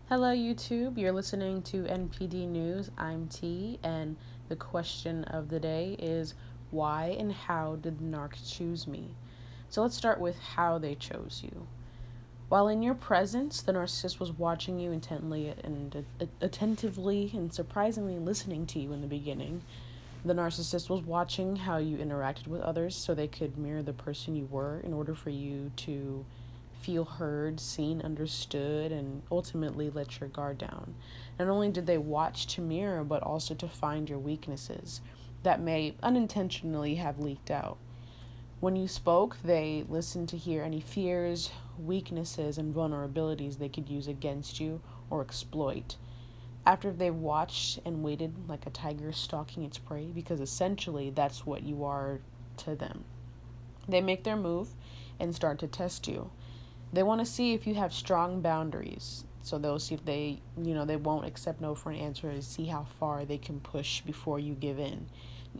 Hello, YouTube. You're listening to NPD News. I'm T, and the question of the day is why and how did the narc choose me? So let's start with how they chose you. While in your presence, the narcissist was watching you intently and attentively and surprisingly listening to you in the beginning. The narcissist was watching how you interacted with others so they could mirror the person you were in order for you to feel heard, seen, understood, and ultimately let your guard down. Not only did they watch to mirror, but also to find your weaknesses that may unintentionally have leaked out. When you spoke, they listened to hear any fears, weaknesses, and vulnerabilities they could use against you or exploit. After they've watched and waited like a tiger stalking its prey, because essentially that's what you are to them, they make their move and start to test you. They want to see if you have strong boundaries. So they'll see if they won't accept no for an answer to see how far they can push before you give in.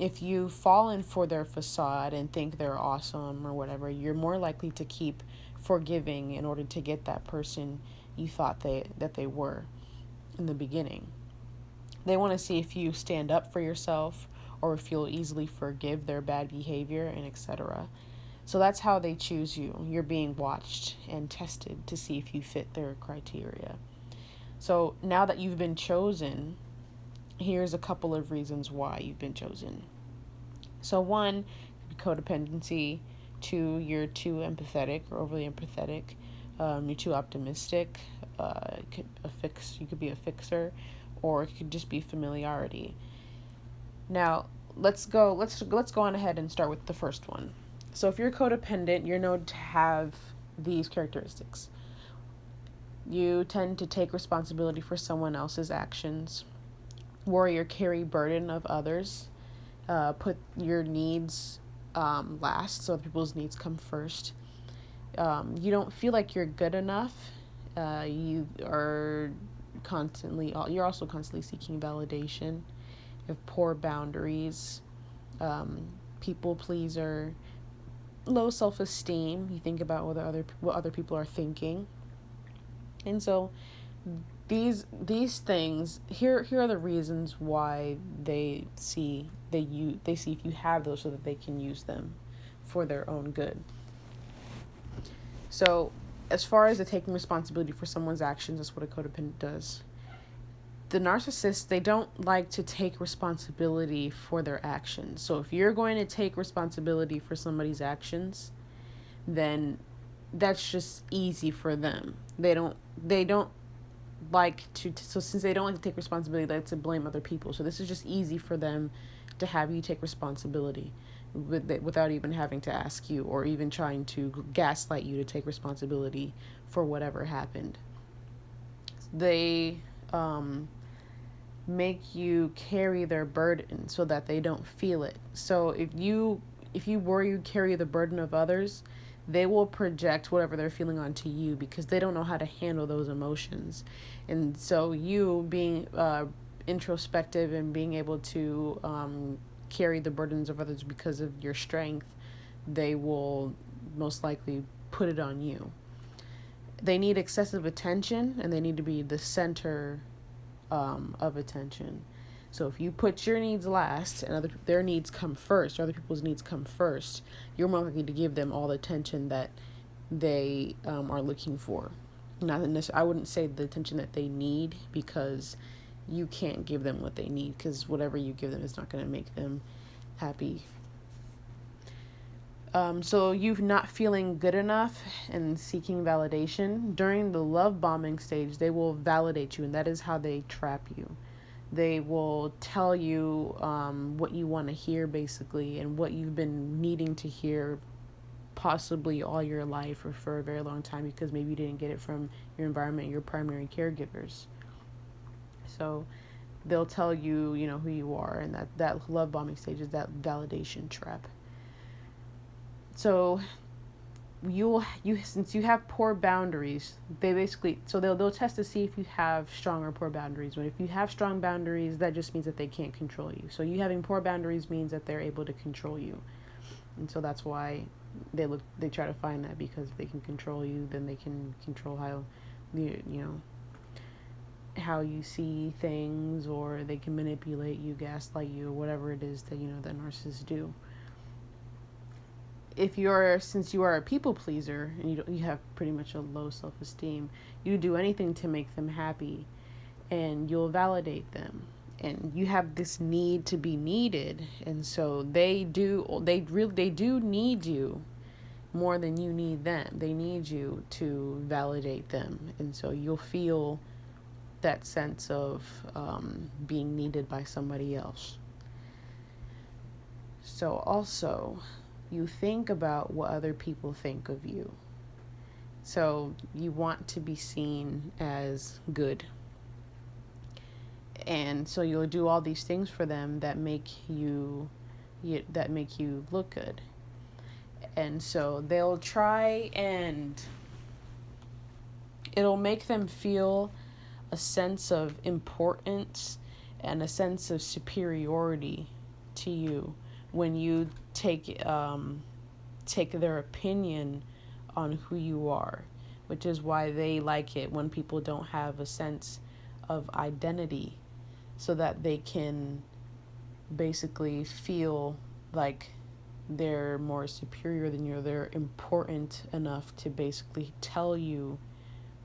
If you fall in for their facade and think they're awesome or whatever, you're more likely to keep forgiving in order to get that person you thought that they were in the beginning. They want to see if you stand up for yourself or if you'll easily forgive their bad behavior and etc. So that's how they choose you. You're being watched and tested to see if you fit their criteria. So now that you've been chosen, here's a couple of reasons why you've been chosen. So one, codependency. Two, you're too empathetic or overly empathetic. You're too optimistic. You could be a fixer, or it could just be familiarity. Now, let's go on ahead and start with the first one. So if you're codependent, you're known to have these characteristics. You tend to take responsibility for someone else's actions, worry or carry burden of others, put your needs last, so other people's needs come first. You don't feel like you're good enough. You're also constantly seeking validation. You have poor boundaries, people pleaser, low self-esteem. You think about what other people are thinking. And so these things here are the reasons why they see if you have those so that they can use them for their own good. So as far as the taking responsibility for someone's actions, that's what a codependent does. The narcissists, they don't like to take responsibility for their actions. So if you're going to take responsibility for somebody's actions, then that's just easy for them. They don't like to so since they don't like to take responsibility, they like to blame other people. So this is just easy for them to have you take responsibility without even having to ask you or even trying to gaslight you to take responsibility for whatever happened. They make you carry their burden so that they don't feel it. So if you worry you carry the burden of others, they will project whatever they're feeling onto you because they don't know how to handle those emotions. And so you being introspective and being able to carry the burdens of others because of your strength, they will most likely put it on you. They need excessive attention and they need to be the center of attention. So if you put your needs last and their needs come first, or other people's needs come first, you're more likely to give them all the attention that they are looking for. Not necessarily, I wouldn't say the attention that they need, because you can't give them what they need, because whatever you give them is not going to make them happy. So you not feeling good enough and seeking validation. During the love bombing stage, they will validate you, and that is how they trap you. They will tell you what you want to hear, basically, and what you've been needing to hear possibly all your life or for a very long time, because maybe you didn't get it from your environment, your primary caregivers. So they'll tell you, who you are, and that love bombing stage is that validation trap. So you since you have poor boundaries, they'll test to see if you have strong or poor boundaries. But if you have strong boundaries, that just means that they can't control you. So you having poor boundaries means that they're able to control you, and so that's why they try to find that, because if they can control you, then they can control how how you see things, or they can manipulate you, gaslight you, whatever it is that that narcissists do. Since you are a people pleaser and you have pretty much a low self-esteem, you do anything to make them happy, and you'll validate them, and you have this need to be needed, and so they do need you more than you need them. They need you to validate them, and so you'll feel that sense of being needed by somebody else. So also, you think about what other people think of you. So you want to be seen as good. And so you'll do all these things for them that make you look good. And so they'll try, and it'll make them feel a sense of importance and a sense of superiority to you when you take their opinion on who you are, which is why they like it when people don't have a sense of identity, so that they can basically feel like they're more superior than you. They're important enough to basically tell you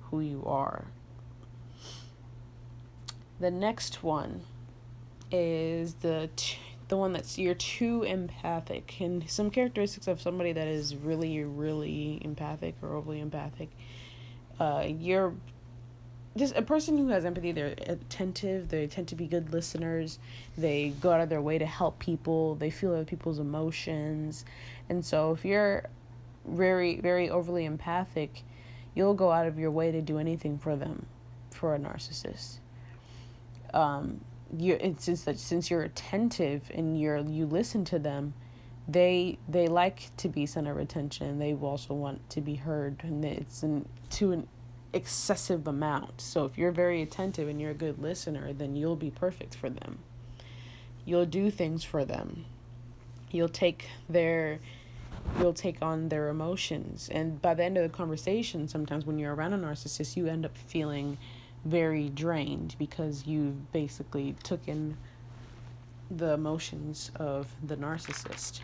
who you are. The next one is the one that's you're too empathic. And some characteristics of somebody that is really, really empathic or overly empathic, you're just a person who has empathy. They're attentive. They tend to be good listeners. They go out of their way to help people. They feel other people's emotions. And so if you're very, very overly empathic, you'll go out of your way to do anything for them, for a narcissist. Since you're attentive and you listen to them, they like to be center of attention. They also want to be heard, and it's to an excessive amount. So if you're very attentive and you're a good listener, then you'll be perfect for them. You'll do things for them. You'll take on their emotions, and by the end of the conversation, sometimes when you're around a narcissist, you end up feeling very drained because you basically took in the emotions of the narcissist.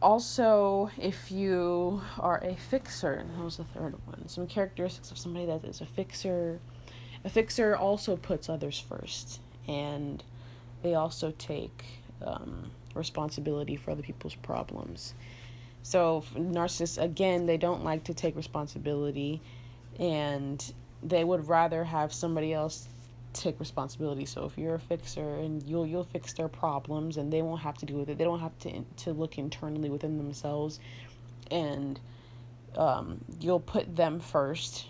Also, if you are a fixer, that was the third one. Some characteristics of somebody that is a fixer. A fixer also puts others first, and they also take responsibility for other people's problems. So narcissists, again, they don't like to take responsibility, and they would rather have somebody else take responsibility. So if you're a fixer, and you'll fix their problems, and they won't have to deal with it. They don't have to look internally within themselves, and you'll put them first,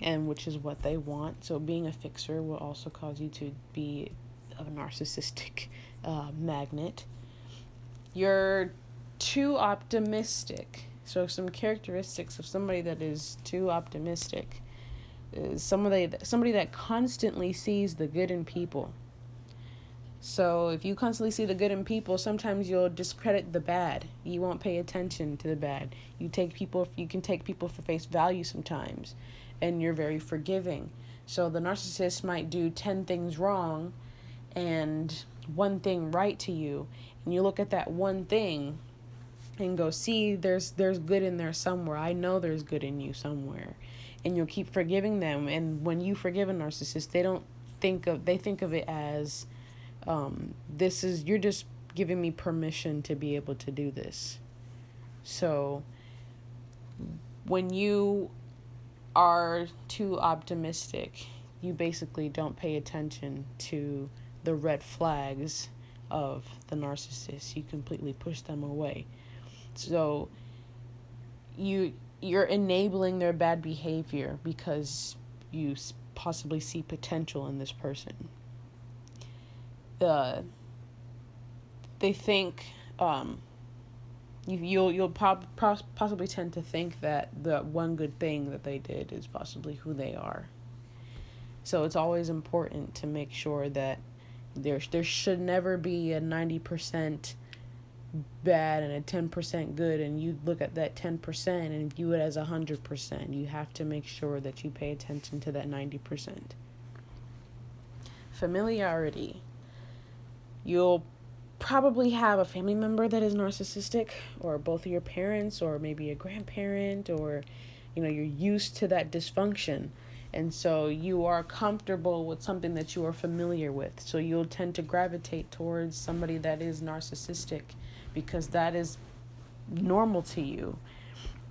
and which is what they want. So being a fixer will also cause you to be a narcissistic magnet. You're too optimistic. So some characteristics of somebody that is too optimistic is somebody that constantly sees the good in people. So if you constantly see the good in people, sometimes you'll discredit the bad. You won't pay attention to the bad. You can take people for face value sometimes, and you're very forgiving. So the narcissist might do 10 things wrong and one thing right to you, and you look at that one thing and go, see, there's good in there somewhere. I know there's good in you somewhere. And you'll keep forgiving them. And when you forgive a narcissist, they think of it as, you're just giving me permission to be able to do this. So when you are too optimistic, you basically don't pay attention to the red flags of the narcissist. You completely push them away. So you're enabling their bad behavior because you possibly see potential in this person. They think you'll possibly tend to think that the one good thing that they did is possibly who they are. So it's always important to make sure that there should never be a 90% bad and a 10% good, and you look at that 10% and view it as 100%. You have to make sure that you pay attention to that 90%. Familiarity. You'll probably have a family member that is narcissistic, or both of your parents, or maybe a grandparent, or you're used to that dysfunction. And so you are comfortable with something that you are familiar with. So you'll tend to gravitate towards somebody that is narcissistic because that is normal to you.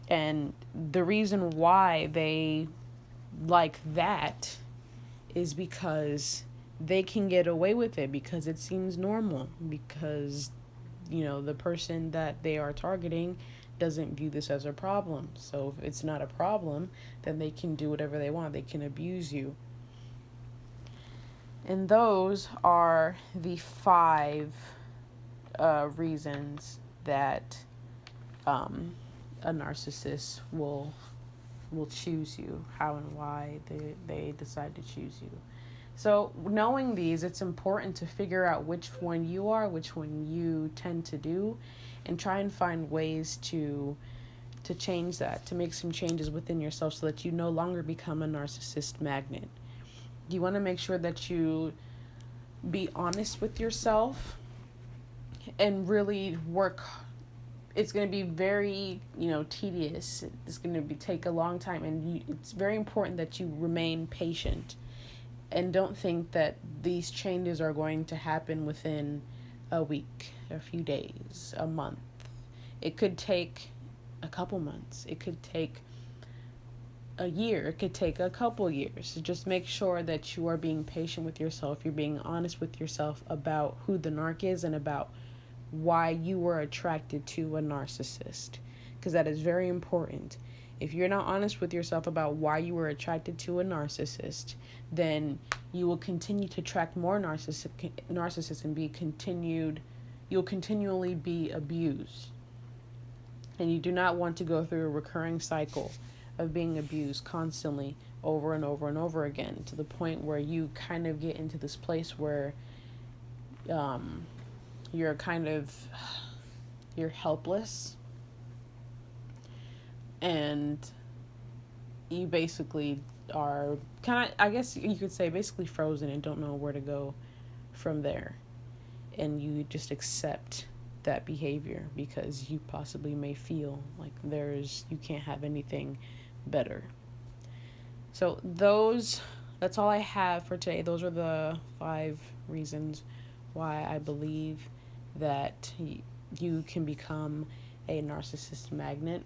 And the reason why they like that is because they can get away with it, because it seems normal, because the person that they are targeting doesn't view this as a problem. So if it's not a problem, then they can do whatever they want. They can abuse you. And those are the 5 reasons that a narcissist will choose you, how and why they decide to choose you. So knowing these, it's important to figure out which one you are, which one you tend to do, and try and find ways to change that, to make some changes within yourself so that you no longer become a narcissist magnet. You want to make sure that you be honest with yourself and really work. It's going to be very, tedious. It's going to take a long time, and it's very important that you remain patient. And don't think that these changes are going to happen within a week, a few days, a month. It could take a couple months. It could take a year. It could take a couple years. So just make sure that you are being patient with yourself. You're being honest with yourself about who the narc is and about why you were attracted to a narcissist, because that is very important. If you're not honest with yourself about why you were attracted to a narcissist, then you will continue to attract more narcissists and you'll continually be abused. And you do not want to go through a recurring cycle of being abused constantly over and over and over again, to the point where you kind of get into this place where you're helpless, and you basically are kind of, I guess you could say, basically frozen and don't know where to go from there. And you just accept that behavior because you possibly may feel like you can't have anything better. So that's all I have for today. Those are the 5 reasons why I believe that you can become a narcissist magnet.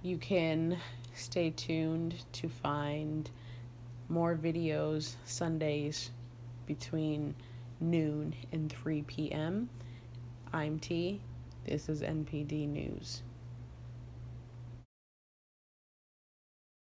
You can stay tuned to find more videos Sundays between noon and 3 p.m. I'm T. This is NPD News.